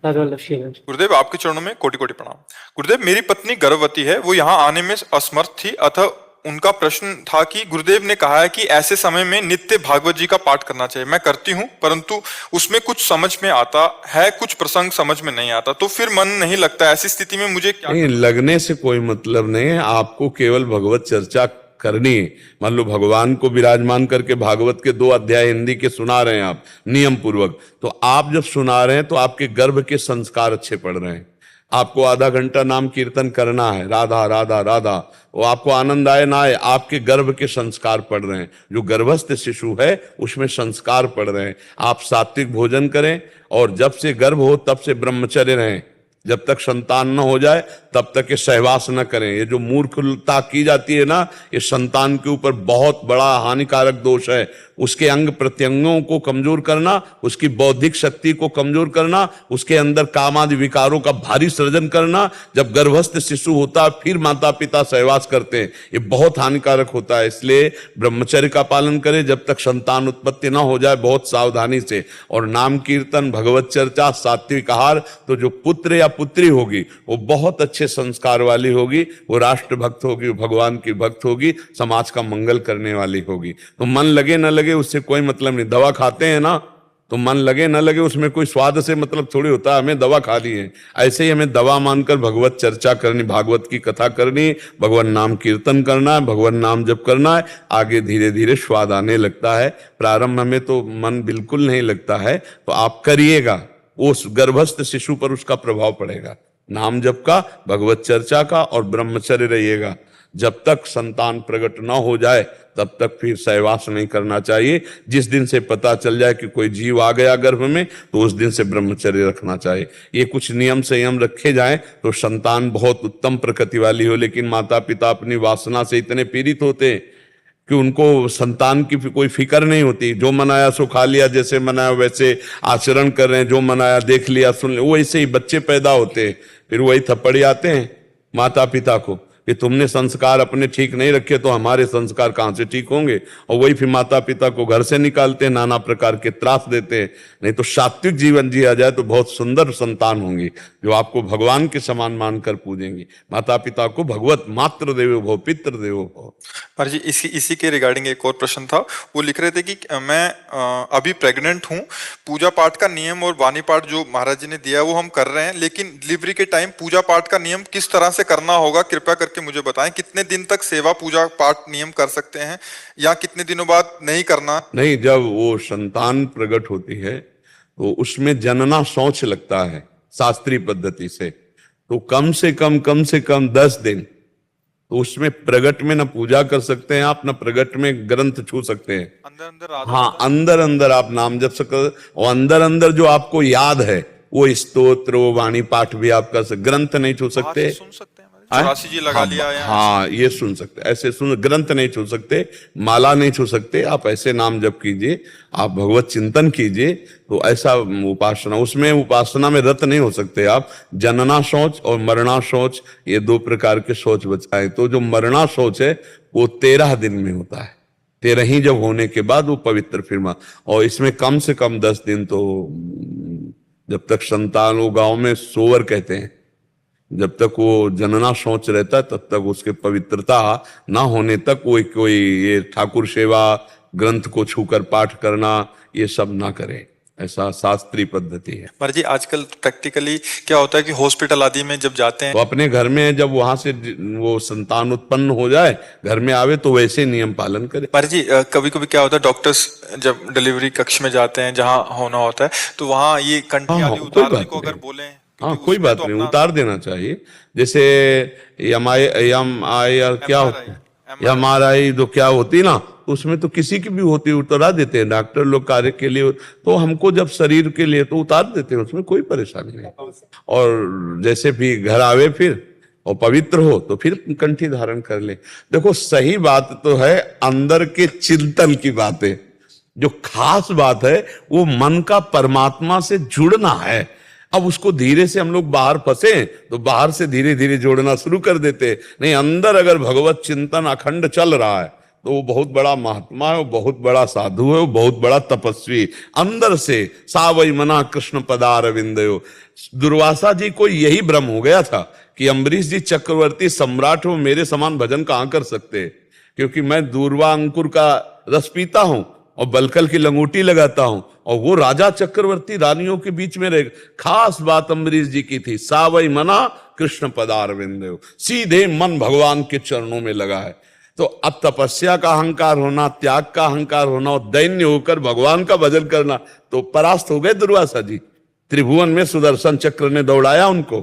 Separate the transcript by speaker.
Speaker 1: गुरुदेव आपके चरणों में कोटि कोटि प्रणाम। गुरुदेव मेरी पत्नी गर्भवती है, वो यहाँ आने में असमर्थ थी, अतः उनका प्रश्न था कि गुरुदेव ने कहा है कि ऐसे समय में नित्य भागवत जी का पाठ करना चाहिए। मैं करती हूँ परंतु उसमें कुछ समझ में आता है, कुछ प्रसंग समझ में नहीं आता, तो फिर मन नहीं लगता। ऐसी स्थिति में मुझे क्या
Speaker 2: नहीं, लगने से कोई मतलब नहीं है। आपको केवल भगवत चर्चा करनी है। मान लो भगवान को विराजमान करके भागवत के 2 अध्याय हिंदी के सुना रहे हैं आप नियम पूर्वक, तो आप जब सुना रहे हैं तो आपके गर्भ के संस्कार अच्छे पड़ रहे हैं। आपको आधा घंटा नाम कीर्तन करना है, राधा राधा राधा, वो आपको आनंद आए ना आए, आपके गर्भ के संस्कार पड़ रहे हैं। जो गर्भस्थ शिशु है उसमें संस्कार पड़ रहे हैं। आप सात्विक भोजन करें और जब से गर्भ हो तब से ब्रह्मचर्य रहें। जब तक संतान न हो जाए तब तक ये सहवास न करें। ये जो मूर्खता की जाती है ना, ये संतान के ऊपर बहुत बड़ा हानिकारक दोष है। उसके अंग प्रत्यंगों को कमजोर करना, उसकी बौद्धिक शक्ति को कमजोर करना, उसके अंदर कामादि विकारों का भारी सृजन करना। जब गर्भस्थ शिशु होता है फिर माता पिता सहवास करते हैं, ये बहुत हानिकारक होता है। इसलिए ब्रह्मचर्य का पालन करें जब तक संतान उत्पत्ति ना हो जाए, बहुत सावधानी से। और नाम कीर्तन, भगवत चर्चा, सात्विक आहार, तो जो पुत्र या पुत्री होगी वो बहुत अच्छे संस्कार वाली होगी, वो राष्ट्र भक्त होगी, भगवान की भक्त होगी, समाज का मंगल करने वाली होगी। तो मन लगे न लगे उससे कोई मतलब नहीं। दवा खाते हैं ना, तो मन लगे न लगे उसमें कोई स्वाद से मतलब थोड़ी होता है। हमें दवा खा ली है, ऐसे ही हमें दवा मानकर भगवत चर्चा करनी, भागवत की कथा करनी, भगवान नाम कीर्तन करना है, भगवान नाम जप करना है। आगे धीरे धीरे स्वाद आने लगता है। प्रारंभ में तो मन बिल्कुल नहीं लगता है, तो आप करिएगा, उस गर्भस्थ शिशु पर उसका प्रभाव पड़ेगा। नाम जप का, भगवत चर्चा का और ब्रह्मचर्य रहिएगा। जब तक संतान प्रकट ना हो जाए तब तक फिर सहवास नहीं करना चाहिए। जिस दिन से पता चल जाए कि कोई जीव आ गया गर्भ में, तो उस दिन से ब्रह्मचर्य रखना चाहिए। ये कुछ नियम संयम रखे जाएं तो संतान बहुत उत्तम प्रकृति वाली हो। लेकिन माता पिता अपनी वासना से इतने पीड़ित होते हैं कि उनको संतान की कोई फिक्र नहीं होती। जो मनाया सो खा लिया, जैसे मनाया वैसे आचरण कर रहे हैं, जो मनाया देख लिया सुन लिया, वो ऐसे ही बच्चे पैदा होते हैं। फिर वही थप्पड़ी आते हैं माता पिता को कि तुमने संस्कार अपने ठीक नहीं रखे तो हमारे संस्कार कहां से ठीक होंगे। और वही फिर माता पिता को घर से निकालते हैं, नाना प्रकार के त्रास देते हैं। नहीं तो सात्विक जीवन जिया जाए तो बहुत सुंदर संतान होंगी, जो आपको भगवान के समान मानकर पूजेंगी। माता पिता को भगवत मातृ देवो भव, पितृ देवो भव।
Speaker 1: पर जी इसी के रिगार्डिंग एक और प्रश्न था। वो लिख रहे थे कि मैं अभी प्रेग्नेंट हूँ, पूजा पाठ का नियम और वाणी पाठ जो महाराज जी ने दिया वो हम कर रहे हैं, लेकिन डिलीवरी के टाइम पूजा पाठ का नियम किस तरह से करना होगा कृपया करके मुझे बताएं। कितने दिन तक सेवा पूजा पाठ नियम कर सकते हैं या कितने दिनों बाद नहीं करना?
Speaker 2: नहीं, जब वो संतान प्रकट होती है तो उसमें जनना शौच लगता है शास्त्रीय पद्धति से। तो कम से कम 10 दिन तो उसमें प्रगट में न पूजा कर सकते हैं आप, न प्रगट में ग्रंथ छू सकते हैं।
Speaker 1: अंदर अंदर
Speaker 2: हाँ, अंदर अंदर आप नाम जप सकते, और अंदर अंदर जो आपको याद है वो स्तोत्र, वो वाणी पाठ भी आप कर सकते। ग्रंथ नहीं छू सकते।
Speaker 1: सुन सकते हैं 84 जी लगा लिया या
Speaker 2: हाँ, ये सुन सकते, ऐसे सुन। ग्रंथ नहीं छू सकते, माला नहीं छू सकते। आप ऐसे नाम जप कीजिए, आप भगवत चिंतन कीजिए, तो ऐसा उपासना, उसमें उपासना में रत नहीं हो सकते आप। जनना शौच और मरणा शौच, ये 2 प्रकार के शौच बचाए। तो जो मरणा शौच है वो 13 दिन में होता है। 13 ही जब होने के बाद वो पवित्र फिर। और इसमें कम से कम 10 दिन तो जब तक संतान, वो गांव में सोवर कहते हैं, जब तक वो जनना शौच रहता है तब तक उसके पवित्रता ना होने तक कोई ये ठाकुर सेवा, ग्रंथ को छूकर पाठ करना, ये सब ना करे। ऐसा शास्त्रीय पद्धति है।
Speaker 1: पर जी आजकल प्रैक्टिकली क्या होता है कि हॉस्पिटल आदि में जब जाते हैं
Speaker 2: तो अपने घर में जब वहां से वो संतान उत्पन्न हो जाए, घर में आवे, तो वैसे नियम पालन करे।
Speaker 1: पर जी कभी कभी क्या होता है, डॉक्टर्स जब डिलीवरी कक्ष में जाते हैं जहां होना होता है, तो वहां ये कंठी आदि उतारने को अगर बोले,
Speaker 2: हाँ, कोई बात नहीं, उतार देना चाहिए। जैसे एमआई क्या होता है, एमआरआई जो क्या होती ना, उसमें तो किसी की भी होती है, उतारा देते हैं डॉक्टर लोग कार्य के लिए। तो हमको जब शरीर के लिए तो उतार देते हैं, उसमें कोई परेशानी नहीं। और जैसे भी घर आवे फिर और पवित्र हो तो फिर कंठी धारण कर ले। देखो, सही बात तो है, अंदर के चिंतन की बात है। जो खास बात है वो मन का परमात्मा से जुड़ना है। अब उसको धीरे से हम लोग बाहर फंसे तो बाहर से धीरे धीरे जोड़ना शुरू कर देते। नहीं, अंदर अगर भगवत चिंतन अखंड चल रहा है तो वो बहुत बड़ा महात्मा है, वो बहुत बड़ा साधु है, वो बहुत बड़ा तपस्वी। अंदर से सावई मना कृष्ण पदार विंदयो। दुर्वासा जी को यही भ्रम हो गया था कि अम्बरीश जी चक्रवर्ती सम्राट हो, मेरे समान भजन कहां कर सकते, क्योंकि मैं दूर्वा अंकुर का रस पीता हूं और बलकल की लंगोटी लगाता हूं, और वो राजा चक्रवर्ती रानियों के बीच में रहे। खास बात अम्बरीश जी की थी, सावई मना कृष्ण पदार विंदयो, सीधे मन भगवान के चरणों में लगा है। तो अब तपस्या का अहंकार होना, त्याग का अहंकार होना और दैन्य होकर भगवान का भजन करना, तो परास्त हो गए दुर्वासा जी। त्रिभुवन में सुदर्शन चक्र ने दौड़ाया उनको।